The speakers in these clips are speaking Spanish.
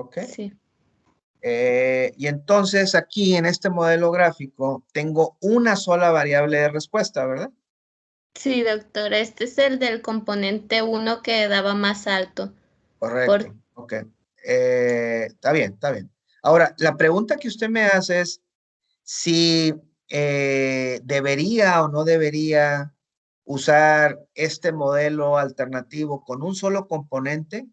¿Ok? Sí. Y entonces aquí en este modelo gráfico tengo una sola variable de respuesta, ¿verdad? Sí, doctor, este es el del componente 1 que daba más alto. Correcto, ok. Está bien, está bien. Ahora, la pregunta que usted me hace es si debería o no debería usar este modelo alternativo con un solo componente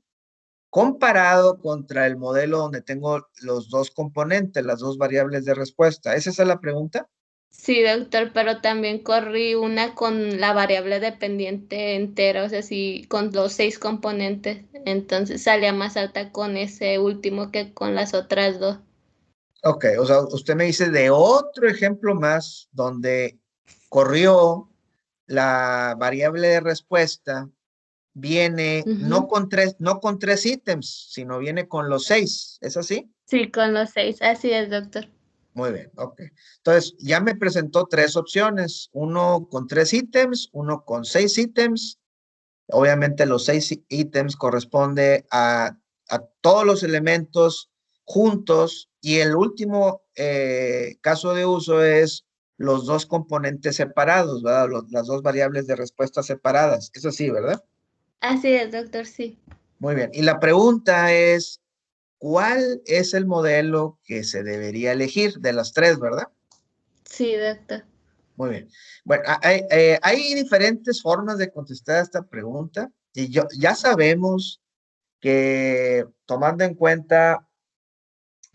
comparado contra el modelo donde tengo los dos componentes, las dos variables de respuesta. ¿Es esa la pregunta? Sí, doctor, pero también corrí una con la variable dependiente entera, o sea, sí, con los 6 componentes, entonces salía más alta con ese último que con las otras dos. Ok, o sea, usted me dice de otro ejemplo más donde corrió la variable de respuesta, viene Ujú. no con tres ítems, sino viene con los seis. ¿Es así? Sí, con los 6, así es, doctor. Muy bien, ok. Entonces, ya me presentó tres opciones, uno con tres ítems, uno con seis ítems. Obviamente los seis ítems corresponde a todos los elementos juntos y el último caso de uso es los dos componentes separados, ¿verdad? Las dos variables de respuesta separadas. Es así, ¿verdad? Así es, doctor, sí. Muy bien. Y la pregunta es, ¿cuál es el modelo que se debería elegir de las tres, verdad? Sí, doctor. Muy bien. Bueno, hay diferentes formas de contestar esta pregunta y ya sabemos que tomando en cuenta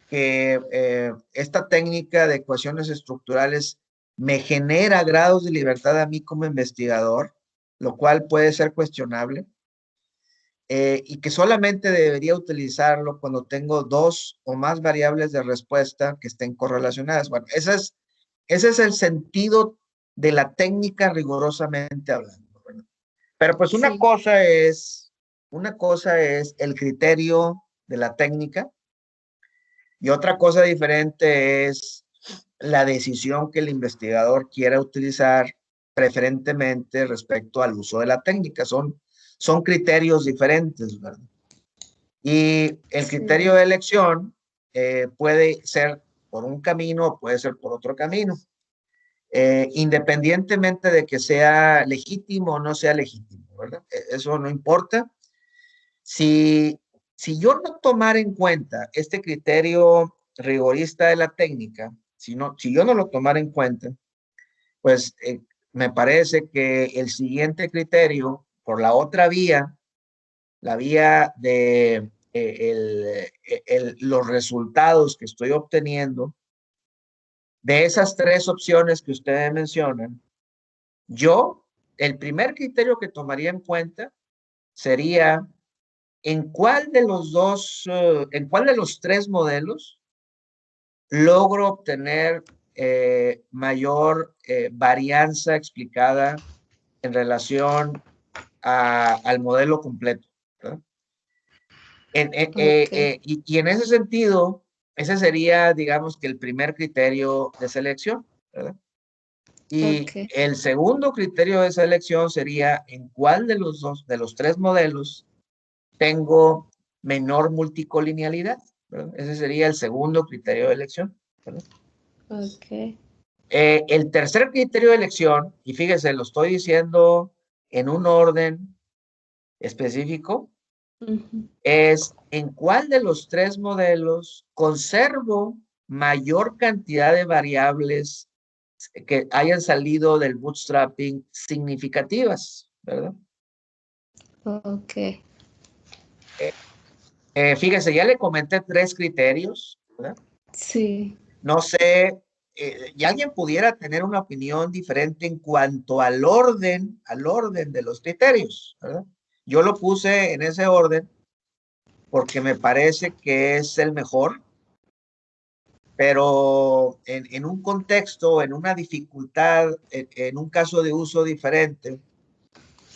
que esta técnica de ecuaciones estructurales me genera grados de libertad a mí como investigador, lo cual puede ser cuestionable, y que solamente debería utilizarlo cuando tengo dos o más variables de respuesta que estén correlacionadas. Bueno, ese es el sentido de la técnica rigurosamente hablando, ¿verdad? Pero pues Sí, una cosa es el criterio de la técnica y otra cosa diferente es la decisión que el investigador quiera utilizar preferentemente respecto al uso de la técnica. Son criterios diferentes, ¿verdad? Y el sí. criterio de elección puede ser por un camino o puede ser por otro camino, independientemente de que sea legítimo o no sea legítimo, ¿verdad? Eso no importa. Si, si yo no tomara en cuenta este criterio rigorista de la técnica, si yo no lo tomara en cuenta, pues me parece que el siguiente criterio, por la otra vía, la vía de los resultados que estoy obteniendo, de esas tres opciones que ustedes mencionan, yo, el primer criterio que tomaría en cuenta sería en cuál de los tres modelos logro obtener mayor varianza explicada en relación al modelo completo, ¿verdad? Ok, Y en ese sentido, ese sería, digamos, que el primer criterio de selección, ¿verdad? Y ok. el segundo criterio de selección sería en cuál de los tres modelos tengo menor multicolinealidad, ¿verdad? Ese sería el segundo criterio de elección, ¿verdad? Ok. El tercer criterio de elección, y fíjese, lo estoy diciendo en un orden específico, Ujú. es en cuál de los tres modelos conservo mayor cantidad de variables que hayan salido del bootstrapping significativas, ¿verdad? Ok. Fíjese, ya le comenté tres criterios, ¿verdad? Sí. No sé, y alguien pudiera tener una opinión diferente en cuanto al orden de los criterios, ¿verdad? Yo lo puse en ese orden porque me parece que es el mejor, pero en un contexto, en una dificultad, en un caso de uso diferente,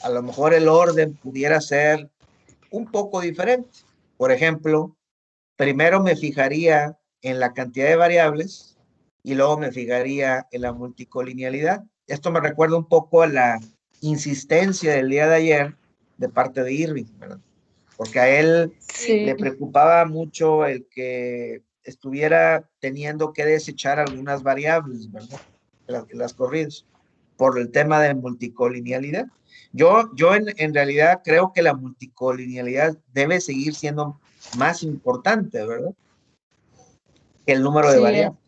a lo mejor el orden pudiera ser un poco diferente. Por ejemplo, primero me fijaría en la cantidad de variables y luego me fijaría en la multicolinealidad. Esto me recuerda un poco a la insistencia del día de ayer de parte de Irving, ¿verdad? porque a él Sí, le preocupaba mucho el que estuviera teniendo que desechar algunas variables, ¿verdad? Las corridas, por el tema de multicolinealidad. Yo en realidad creo que la multicolinealidad debe seguir siendo más importante, ¿verdad? Que el número de sí, variables.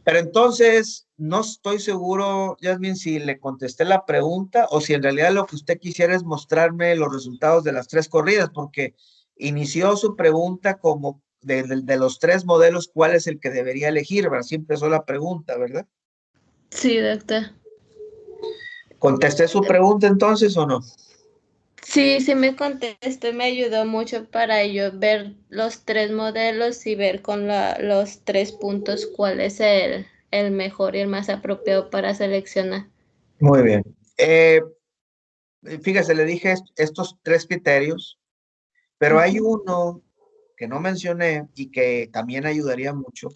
Pero entonces, no estoy seguro, Yasmin, si le contesté la pregunta o si en realidad lo que usted quisiera es mostrarme los resultados de las tres corridas, porque inició su pregunta como de los tres modelos, ¿cuál es el que debería elegir? ¿Verdad? Así empezó la pregunta, ¿verdad? sí, doctor. ¿Contesté su pregunta entonces o no? Sí, sí me contestó y me ayudó mucho para yo ver los tres modelos y ver con los 3 puntos cuál es el mejor y el más apropiado para seleccionar. Muy bien. Fíjese, le dije estos tres criterios, pero hay Ujú. uno que no mencioné y que también ayudaría mucho,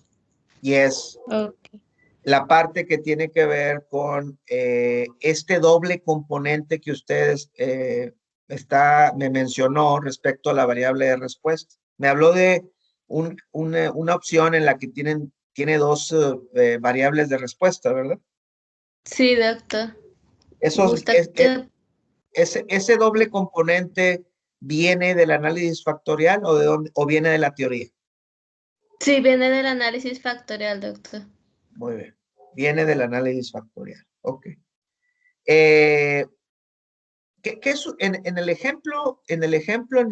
y es Ok, la parte que tiene que ver con este doble componente que ustedes me mencionó respecto a la variable de respuesta. Me habló de una opción en la que tiene dos variables de respuesta, ¿verdad? sí, doctor. Esos, ¿Gusta que ese doble componente viene del análisis factorial o, o viene de la teoría. sí, viene del análisis factorial, doctor? Muy bien. Viene del análisis factorial. Ok. Eh, ¿qué es, en el ejemplo en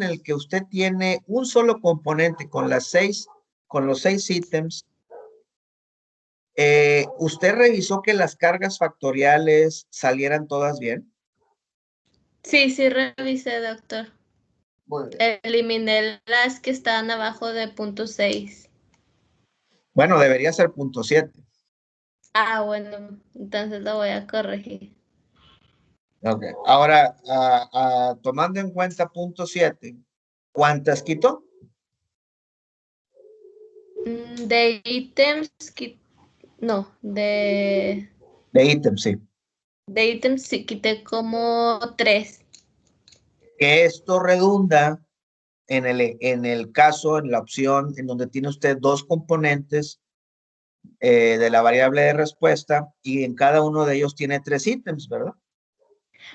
el que usted tiene un solo componente con los seis ítems, ¿usted revisó que las cargas factoriales salieran todas bien? Sí, sí, revisé, doctor. Muy bien. Eliminé las que estaban abajo de punto 6. Bueno, debería ser punto 7. Ah, bueno, entonces lo voy a corregir. Ok. Ahora, tomando en cuenta punto 7, ¿cuántas quitó? De ítems, no, De ítems, sí. de ítems sí quité como 3. Que esto redunda en el caso, en la opción en donde tiene usted dos componentes de la variable de respuesta y en cada uno de ellos tiene tres ítems, ¿verdad?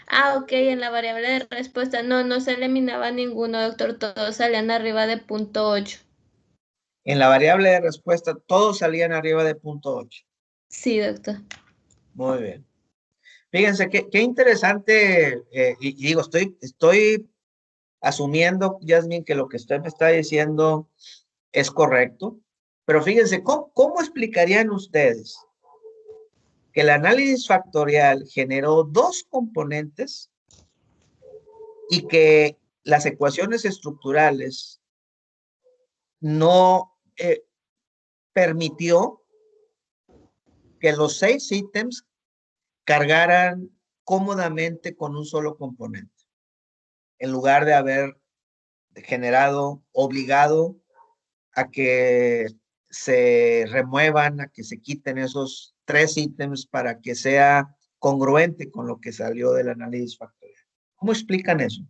Ah, ok, en la variable de respuesta no se eliminaba ninguno, doctor, todos salían arriba de punto 8. En la variable de respuesta todos salían arriba de punto 8. Sí, doctor. Muy bien. Fíjense qué interesante, y digo, estoy asumiendo, Yasmin, que lo que usted me está diciendo es correcto, pero fíjense, ¿cómo explicarían ustedes que el análisis factorial generó dos componentes y que las ecuaciones estructurales no permitió que los seis ítems cargaran cómodamente con un solo componente, en lugar de haber generado, obligado a que se remuevan, a que se quiten esos tres ítems para que sea congruente con lo que salió del análisis factorial? ¿Cómo explican eso?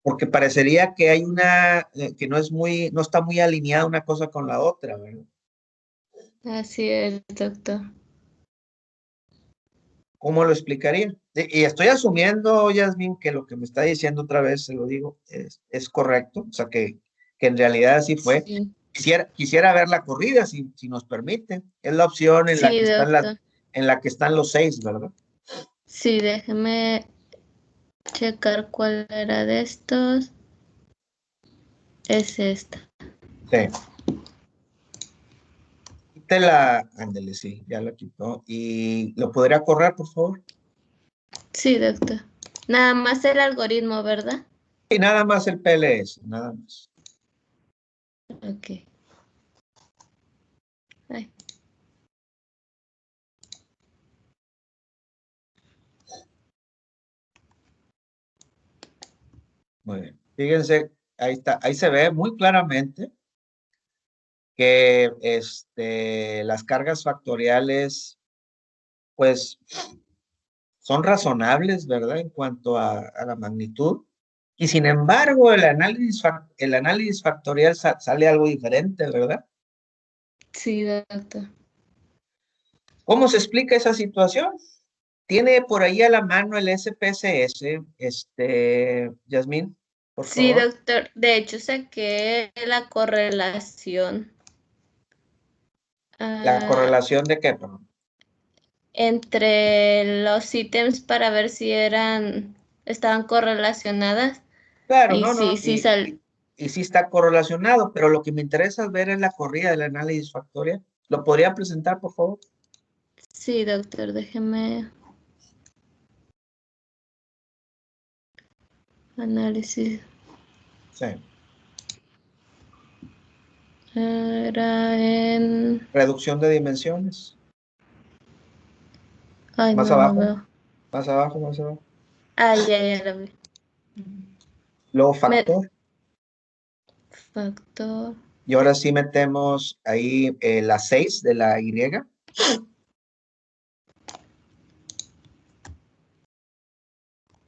Porque parecería que hay que no está muy alineada una cosa con la otra, ¿verdad? Así es, doctor. ¿Cómo lo explicaría? Y estoy asumiendo, Yasmin, que lo que me está diciendo otra vez, se lo digo, es correcto, o sea, que en realidad así fue. Sí, Quisiera ver la corrida, si nos permite. Es la opción sí, doctor. en la que están los seis, ¿verdad? Sí, déjeme checar cuál era de estos. Es esta. Sí. Quítela, ándele, sí, ya la quitó. ¿Y lo podría correr, por favor? Sí, doctor. Nada más el algoritmo, ¿verdad? Y nada más el PLS, nada más. Ok. Ay, Muy bien. Fíjense, ahí está, ahí se ve muy claramente que las cargas factoriales, pues son razonables, ¿verdad? En cuanto a la magnitud. Y sin embargo, el análisis factorial sale algo diferente, ¿verdad? Sí, doctor. ¿Cómo se explica esa situación? ¿Tiene por ahí a la mano el SPSS, Yasmín, por Sí, favor? doctor. De hecho, saqué la correlación ¿La ah, correlación de qué? Perdón? entre los ítems para ver si estaban correlacionadas. Claro, Y no, sí, no, sí sal. y sí está correlacionado, pero lo que me interesa ver es la corrida del análisis factorial. ¿Lo podría presentar, por favor? Sí, doctor, déjeme. Análisis. Sí. Era en. Reducción de dimensiones. Ay, Más no, no abajo, veo. más abajo, más abajo. Ah, ya la vi. Luego Me- factor. Factor. Y ahora sí metemos ahí la 6 de la Y.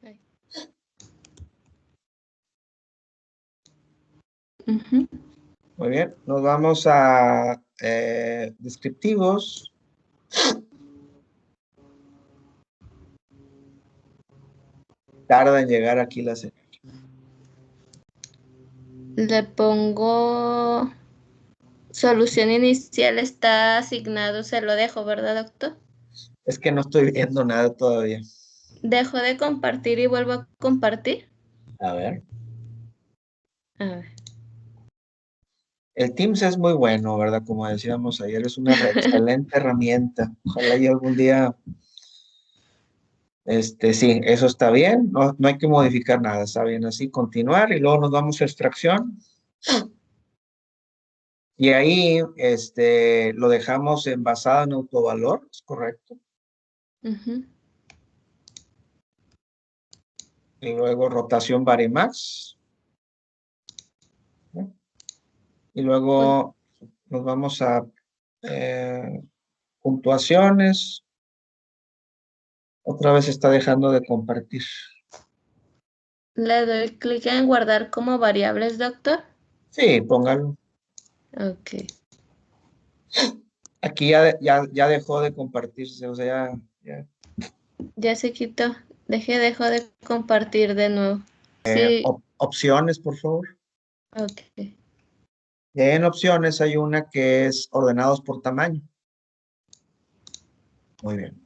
Ay. Ujú. Muy bien. Nos vamos a descriptivos. Tarda en llegar aquí la señal. Le pongo. Solución inicial está asignado, se lo dejo, ¿verdad, doctor? Es que no estoy viendo nada todavía. Dejo de compartir y vuelvo a compartir. A ver. A ver. El Teams es muy bueno, ¿verdad? Como decíamos ayer, es una excelente herramienta. Ojalá y algún día, sí, eso está bien. No, no hay que modificar nada, está bien así. Continuar y luego nos vamos a extracción. Y ahí, lo dejamos envasado en autovalor, ¿es correcto? Ujú. Y luego rotación Varimax. ¿No? Y Pues luego nos vamos a puntuaciones. Otra vez está dejando de compartir. le doy clic en guardar como variables, doctor. Sí, póngalo. Ok. Aquí ya dejó de compartirse, o sea, ya. Ya se quitó. Dejo de compartir de nuevo. Sí, Opciones, por favor. ok. Y ahí en opciones hay una que es ordenados por tamaño. Muy bien.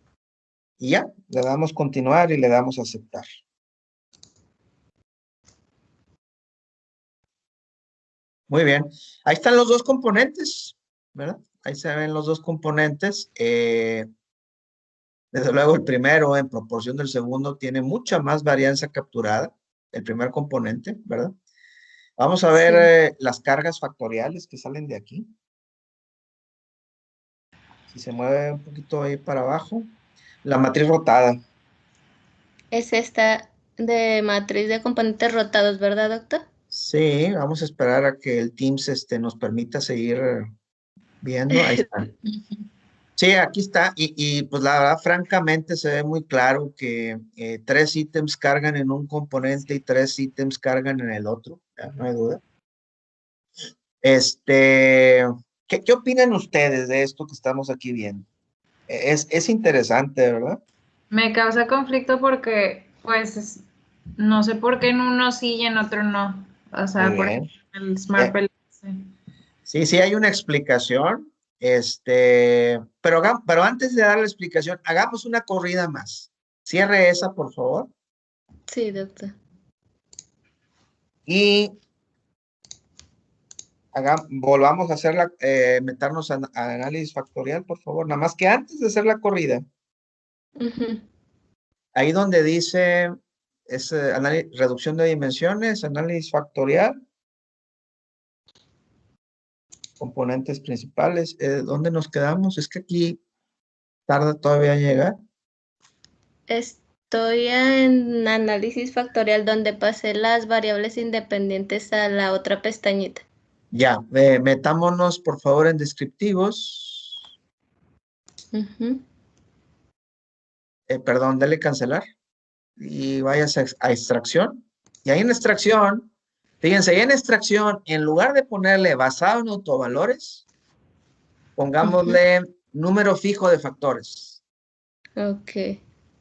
Y ya, le damos continuar y le damos aceptar. Muy bien. Ahí están los dos componentes, ¿verdad? Ahí se ven los dos componentes. Desde luego el primero en proporción del segundo tiene mucha más varianza capturada, el primer componente, ¿verdad? Vamos a ver Sí. las cargas factoriales que salen de aquí. Si se mueve un poquito ahí para abajo. La matriz rotada. Es esta de matriz de componentes rotados, ¿verdad, doctor? Sí, vamos a esperar a que el Teams nos permita seguir viendo. Ahí está. Sí, aquí está. Y pues la verdad, francamente, se ve muy claro que 3 ítems cargan en un componente y 3 ítems cargan en el otro. Ya, no hay duda. ¿Qué opinan ustedes de esto que estamos aquí viendo? Es interesante, ¿verdad? Me causa conflicto porque, pues, no sé por qué en uno sí y en otro no. O Muy sea, por bien. ejemplo, el Smart Pellet. Sí, sí, hay una explicación. Pero antes de dar la explicación, hagamos una corrida más. Cierre esa, por favor. Sí, doctor. Y volvamos a hacerla, meternos a análisis factorial, por favor. Nada más que antes de hacer la corrida, Ujú. ahí donde dice reducción de dimensiones, análisis factorial, componentes principales, ¿dónde nos quedamos? Es que aquí tarda todavía en llegar. Estoy en análisis factorial donde pasé las variables independientes a la otra pestañita. Ya, metámonos por favor en descriptivos. Ujú. perdón, dele cancelar y vayas a extracción. Y ahí en extracción, fíjense, ahí en extracción, en lugar de ponerle basado en autovalores, pongámosle número fijo de factores. Ok.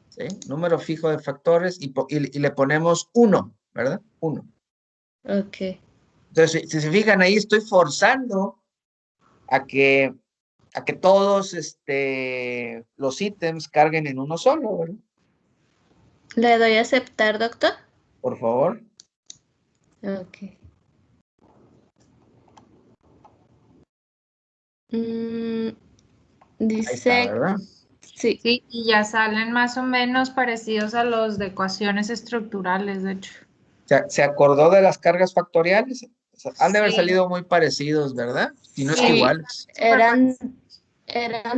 ¿Sí? Número fijo de factores y le ponemos 1, ¿verdad? 1. Ok. Entonces, si se fijan ahí, estoy forzando a que todos los ítems carguen en uno solo, ¿verdad? ¿Le doy a aceptar, doctor? Por favor. Ok. Ahí está, Dice, ¿verdad? sí. Sí, y ya salen más o menos parecidos a los de ecuaciones estructurales, de hecho. ¿Se acordó de las cargas factoriales? O sea, han de haber Sí. salido muy parecidos, ¿verdad? Si no es que Sí, iguales. eran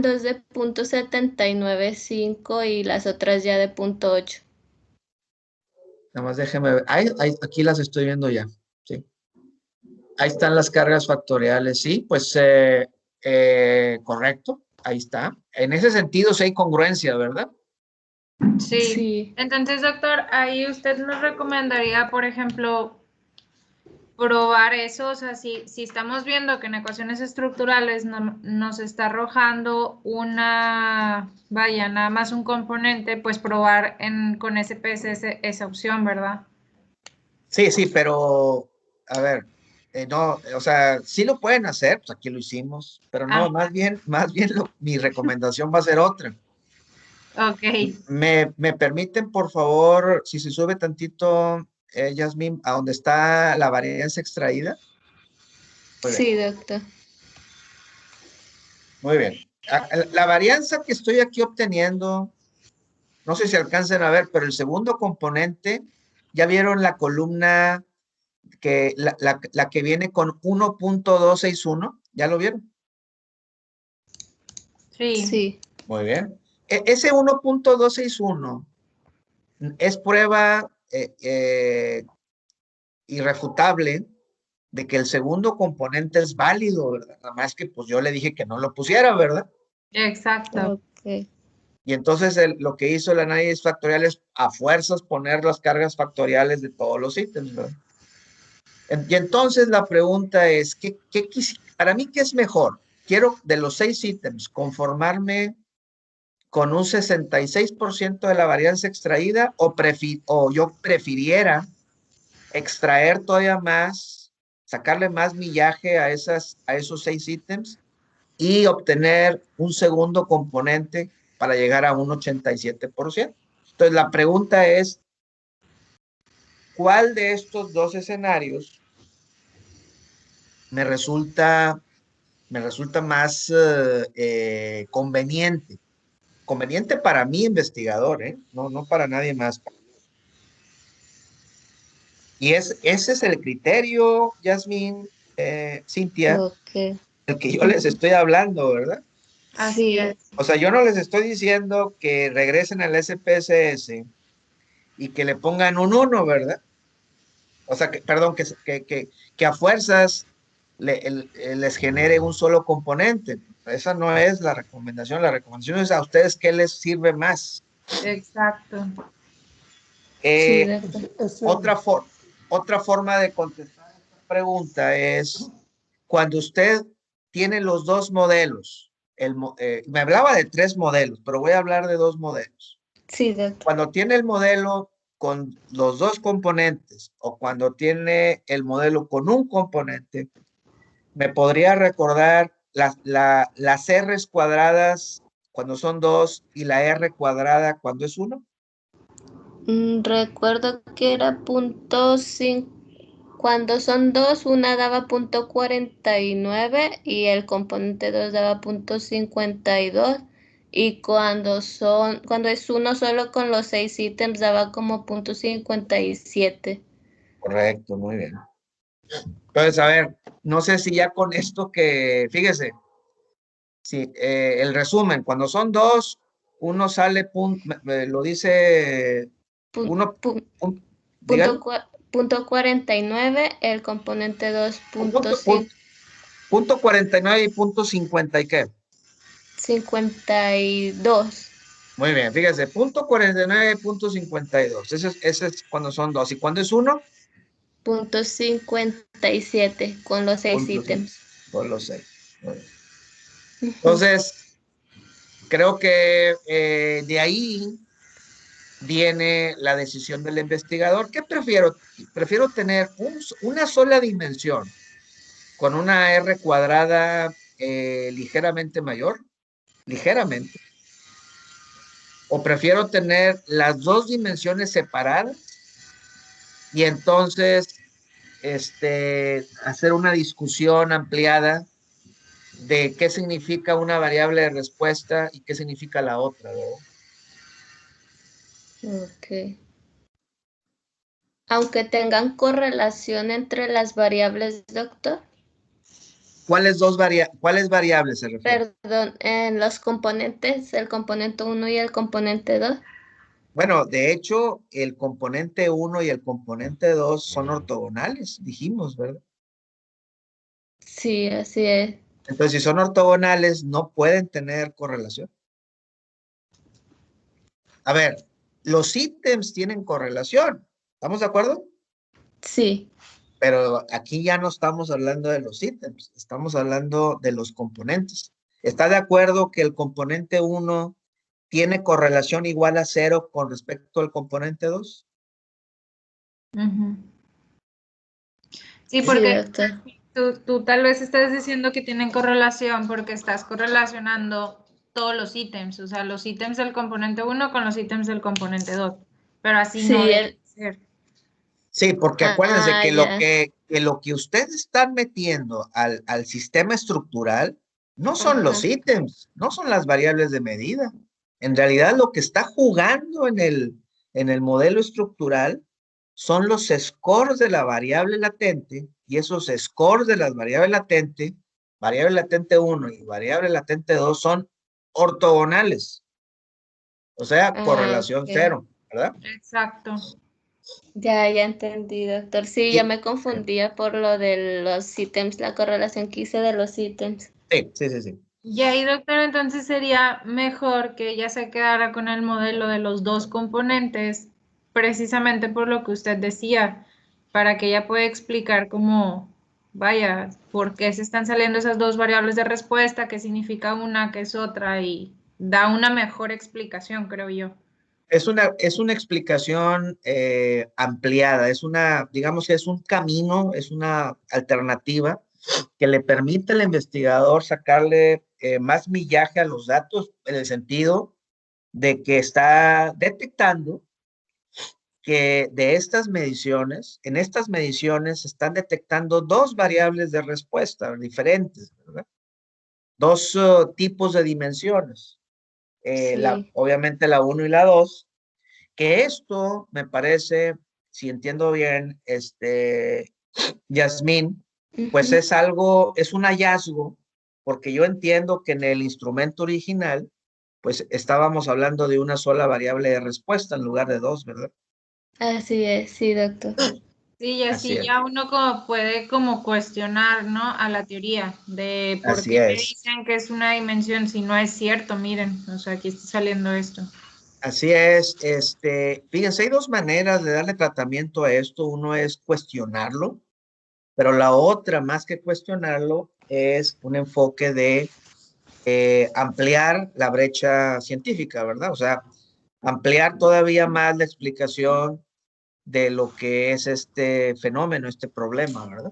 dos de .795 y las otras ya de .8. Nada más déjeme ver. Aquí las estoy viendo ya. Sí. Ahí están las cargas factoriales, sí, pues correcto, ahí está. En ese sentido sí hay congruencia, ¿verdad? Sí. Sí. Entonces, doctor, ahí usted nos recomendaría, por ejemplo, probar eso, o sea, si estamos viendo que en ecuaciones estructurales nos está arrojando nada más un componente, pues probar con SPSS esa opción, ¿verdad? Sí, pero, a ver, no, o sea, sí lo pueden hacer, pues aquí lo hicimos, pero no, más bien mi recomendación va a ser otra. Ok. ¿Me permiten, por favor, si se sube tantito, Yasmín, a donde está la varianza extraída? Muy bien. Sí, doctor. Muy bien. La varianza que estoy aquí obteniendo, no sé si alcancen a ver, pero el segundo componente, ya vieron la columna que la que viene con 1.261, ¿ya lo vieron? Sí. Sí. Muy bien. Ese 1.261 es prueba irrefutable de que el segundo componente es válido, ¿verdad? Nada más que pues yo le dije que no lo pusiera, ¿verdad? Exacto. Ok. Y entonces lo que hizo el análisis factorial es a fuerzas poner las cargas factoriales de todos los ítems, ¿verdad? Y entonces la pregunta es, para mí, ¿qué es mejor? Quiero de los 6 ítems conformarme con un 66% de la varianza extraída o yo prefiriera extraer todavía más, sacarle más millaje a esos 6 ítems y obtener un segundo componente para llegar a un 87%. Entonces la pregunta es, ¿cuál de estos dos escenarios me resulta más conveniente? Conveniente para mí, investigador, no para nadie más. Y ese es el criterio, Yasmín, Cintia, Ok. el que yo les estoy hablando, ¿verdad? Así Sí. es. O sea, yo no les estoy diciendo que regresen al SPSS y que le pongan un 1, ¿verdad? O sea, perdón, que a fuerzas les genere un solo componente. Esa no es la recomendación. La recomendación es a ustedes qué les sirve más. Exacto. Sí, doctor. Otra forma de contestar esta pregunta es cuando usted tiene los dos modelos. Me hablaba de 3 modelos, pero voy a hablar de 2 modelos. Sí, doctor. Cuando tiene el modelo con los 2 componentes o cuando tiene el modelo con un componente, ¿me podría recordar las R's cuadradas cuando son 2 y la R cuadrada cuando es 1? Recuerdo que era .5. Cuando son 2, una daba .49 y el componente 2 daba .52. Y cuando es uno solo con los 6 ítems daba como .57. Correcto, muy bien. Entonces, a ver, no sé si ya con esto fíjese, si el resumen, cuando son 2, uno sale, lo dice, uno, dígalo, Punto 49, el componente 2 punto 49 y punto 50 y qué. 52. Muy bien, fíjese, punto 49, punto 52. Ese es cuando son dos. ¿Y cuando es uno? Punto 57 con los 6 Punto ítems. por los 6. Muy bien. Ujú. Entonces, creo que de ahí viene la decisión del investigador. ¿Qué prefiero? Prefiero tener una sola dimensión con una R cuadrada ligeramente mayor, ligeramente, o prefiero tener las dos dimensiones separadas y entonces hacer una discusión ampliada de qué significa una variable de respuesta y qué significa la otra, ¿verdad? Ok. Aunque tengan correlación entre las variables, doctor. ¿Cuáles variables se refiere? Perdón, en los componentes, el componente 1 y el componente 2. Bueno, de hecho, el componente 1 y el componente 2 son ortogonales, dijimos, ¿verdad? Sí, así es. Entonces, si son ortogonales, no pueden tener correlación. A ver, los ítems tienen correlación, ¿estamos de acuerdo? Sí. Pero aquí ya no estamos hablando de los ítems, estamos hablando de los componentes. ¿Está de acuerdo que el componente 1 tiene correlación igual a 0 con respecto al componente 2? Ujú. Sí, Sí, porque doctor. tú tal vez estás diciendo que tienen correlación porque estás correlacionando todos los ítems, o sea, los ítems del componente 1 con los ítems del componente 2, pero así no Sí, debe ser. Sí, porque acuérdense que ya. lo que ustedes están metiendo al sistema estructural no son los Ajá. ítems, no son las variables de medida. En realidad lo que está jugando en el modelo estructural son los scores de la variable latente y esos scores de las variable latente 1 y variable latente 2 son ortogonales, o sea, correlación Ok. 0, ¿verdad? Exacto. Ya entendí, doctor. Sí, ya Y, me confundía por lo de los ítems, la correlación que hice de los ítems. sí. Y ahí, doctor, entonces sería mejor que ella se quedara con el modelo de los dos componentes, precisamente por lo que usted decía, para que ella pueda explicar cómo, vaya, por qué se están saliendo esas dos variables de respuesta, qué significa una, qué es otra, y da una mejor explicación, creo yo. Es una explicación ampliada, digamos que es un camino, es una alternativa que le permite al investigador sacarle más millaje a los datos en el sentido de que está detectando que de estas mediciones, en estas mediciones se están detectando dos variables de respuesta diferentes, ¿verdad? Dos tipos de dimensiones, Sí. obviamente la 1 y la 2. Que esto me parece, si entiendo bien, Yasmín, pues Ujú. es algo, es un hallazgo, porque yo entiendo que en el instrumento original, pues estábamos hablando de una sola variable de respuesta en lugar de dos, ¿verdad? Así es, sí, doctor. Sí, y Así así es, ya uno como puede como cuestionar, ¿no? A la teoría de por así qué me es. dicen que es una dimensión si no es cierto, miren, o sea, aquí está saliendo esto. Así es, fíjense, hay dos maneras de darle tratamiento a esto. Uno es cuestionarlo, pero la otra, más que cuestionarlo, es un enfoque de ampliar la brecha científica, ¿verdad? O sea, ampliar todavía más la explicación de lo que es este fenómeno, este problema, ¿verdad?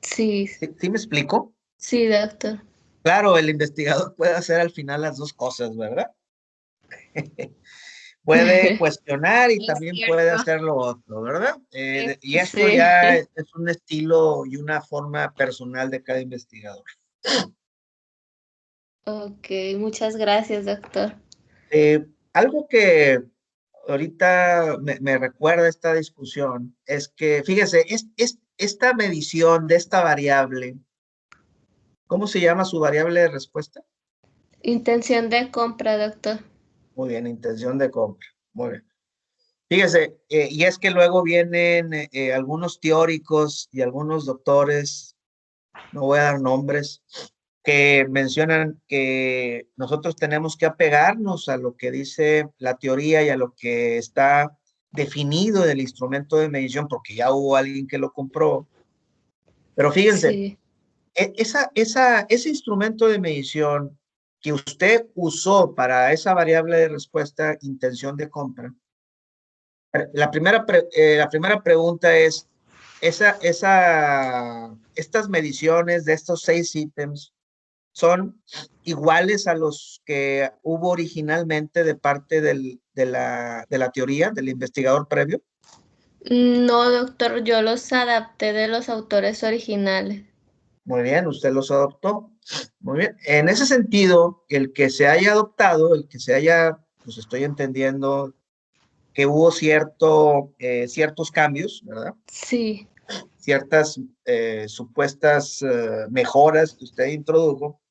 Sí, ¿Sí me explico? sí, doctor. Claro, el investigador puede hacer al final las dos cosas, ¿verdad? Puede cuestionar y Es también puede cierto. hacer lo otro, ¿verdad? Y esto Sí. ya es un estilo y una forma personal de cada investigador. Ok, muchas gracias, doctor. Algo que ahorita me recuerda esta discusión es que, fíjese, esta medición de esta variable, ¿cómo se llama su variable de respuesta? Intención de compra, doctor. Muy bien, intención de compra. Muy bien. Fíjese, y es que luego vienen algunos teóricos y algunos doctores, no voy a dar nombres, que mencionan que nosotros tenemos que apegarnos a lo que dice la teoría y a lo que está definido del instrumento de medición, porque ya hubo alguien que lo compró. Pero fíjense, Sí. ese instrumento de medición que usted usó para esa variable de respuesta, intención de compra, la primera pregunta es, estas mediciones de estos 6 ítems son iguales a los que hubo originalmente de parte de la teoría, del investigador previo. No, doctor, yo los adapté de los autores originales. Muy bien, usted los adoptó. Muy bien. En ese sentido, el que se haya adoptado, el que se haya, pues estoy entendiendo que hubo ciertos cambios, ¿verdad? Sí, Ciertas supuestas mejoras que usted introdujo.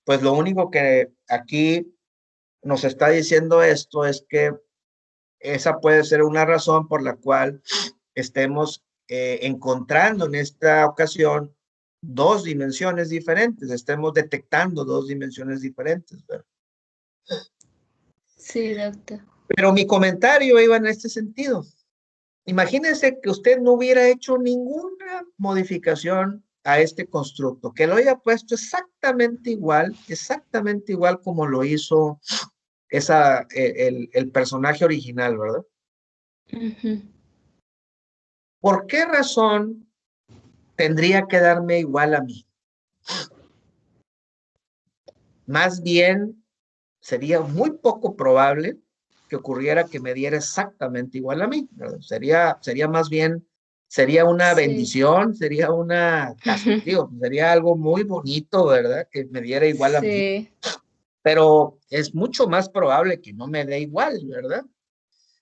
Pues lo único que aquí nos está diciendo esto es que esa puede ser una razón por la cual estemos encontrando en esta ocasión 2 dimensiones diferentes, estemos detectando 2 dimensiones diferentes, ¿verdad? sí, doctor. Pero mi comentario iba en este sentido. Imagínense que usted no hubiera hecho ninguna modificación a este constructo, que lo haya puesto exactamente igual como lo hizo el personaje original, ¿verdad? Ujú. ¿Por qué razón tendría que darme igual a mí? Más bien, sería muy poco probable que ocurriera que me diera exactamente igual a mí, ¿verdad? Sería más bien, sería una Sí. bendición, sería una castigo, sería algo muy bonito, ¿verdad? Que me diera igual a mí. Sí, Pero es mucho más probable que no me dé igual, ¿verdad?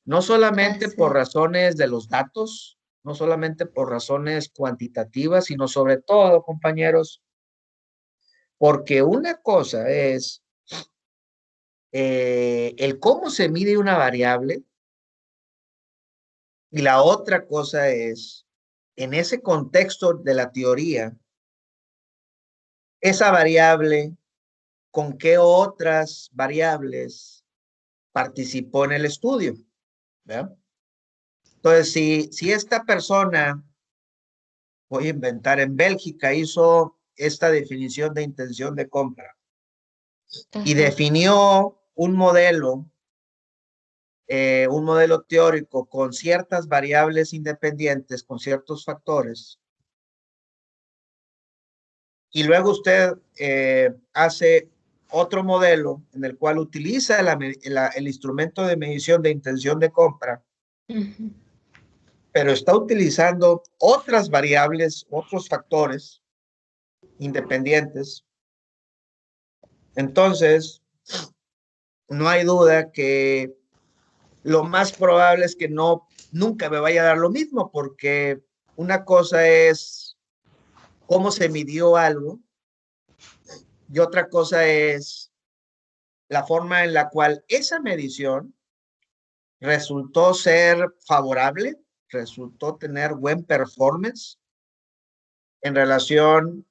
No solamente por así. razones de los datos, no solamente por razones cuantitativas, sino sobre todo, compañeros, porque una cosa es el cómo se mide una variable y la otra cosa es, en ese contexto de la teoría, esa variable, con qué otras variables participó en el estudio, ¿verdad? Entonces, si esta persona, voy a inventar, en Bélgica hizo esta definición de intención de compra y Ajá. definió un modelo teórico con ciertas variables independientes, con ciertos factores, y luego usted hace otro modelo en el cual utiliza el instrumento de medición de intención de compra, Ujú. pero está utilizando otras variables, otros factores independientes. Entonces, no hay duda que lo más probable es que nunca me vaya a dar lo mismo, porque una cosa es cómo se midió algo y otra cosa es la forma en la cual esa medición resultó ser favorable, resultó tener buen performance en relación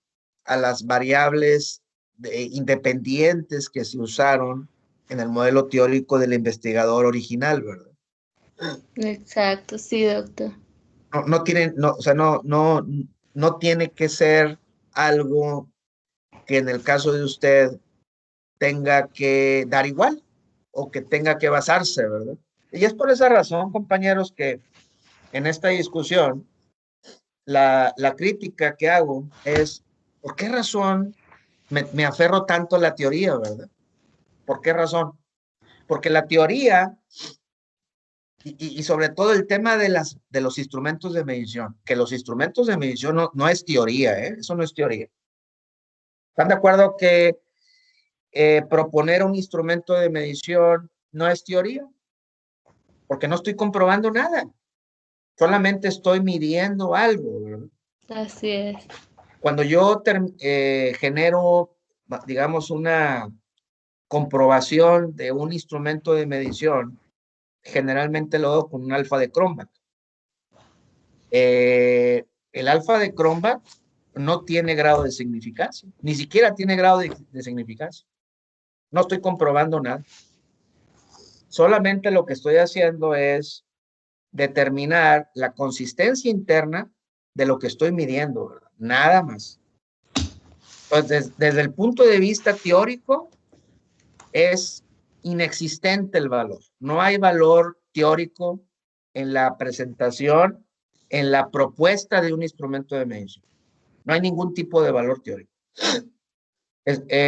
a las variables independientes que se usaron en el modelo teórico del investigador original, ¿verdad? Exacto, sí, doctor. No tienen, o sea, no tiene que ser algo que en el caso de usted tenga que dar igual o que tenga que basarse, ¿verdad? Y es por esa razón, compañeros, que en esta discusión la crítica que hago es, ¿por qué razón me aferro tanto a la teoría, verdad? ¿Por qué razón? Porque la teoría y sobre todo el tema de los instrumentos de medición, que los instrumentos de medición no es teoría, ¿eh? Eso no es teoría. ¿Están de acuerdo que proponer un instrumento de medición no es teoría? Porque no estoy comprobando nada, solamente estoy midiendo algo, ¿verdad? Así es. Cuando yo genero, digamos, una comprobación de un instrumento de medición, generalmente lo hago con un alfa de Cronbach. El alfa de Cronbach no tiene grado de significancia, ni siquiera tiene grado de significancia. No estoy comprobando nada. Solamente lo que estoy haciendo es determinar la consistencia interna de lo que estoy midiendo, ¿verdad? Nada más. Entonces, desde el punto de vista teórico, es inexistente el valor. No hay valor teórico en la presentación, en la propuesta de un instrumento de medición. No hay ningún tipo de valor teórico.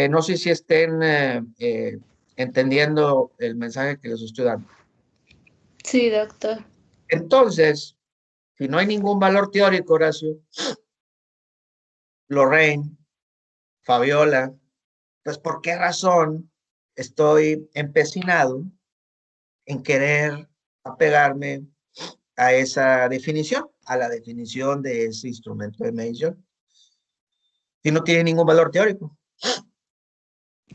No sé si estén entendiendo el mensaje que les estoy dando. Sí, doctor. Entonces, si no hay ningún valor teórico, Horacio, Lorraine, Fabiola, pues ¿por qué razón estoy empecinado en querer apegarme a esa definición, a la definición de ese instrumento de medición, si no tiene ningún valor teórico?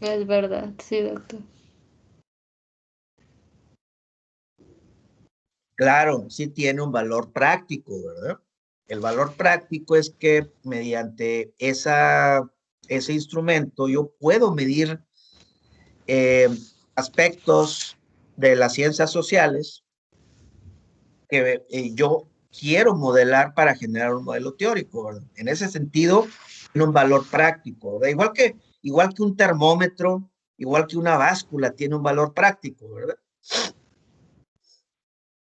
Es verdad, sí, doctor. Claro, sí tiene un valor práctico, ¿verdad? El valor práctico es que mediante ese instrumento yo puedo medir aspectos de las ciencias sociales que yo quiero modelar para generar un modelo teórico, ¿verdad? En ese sentido, tiene un valor práctico, ¿verdad? Igual que un termómetro, igual que una báscula tiene un valor práctico, ¿verdad?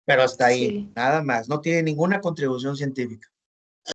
Pero hasta ahí, Sí. nada más, no tiene ninguna contribución científica.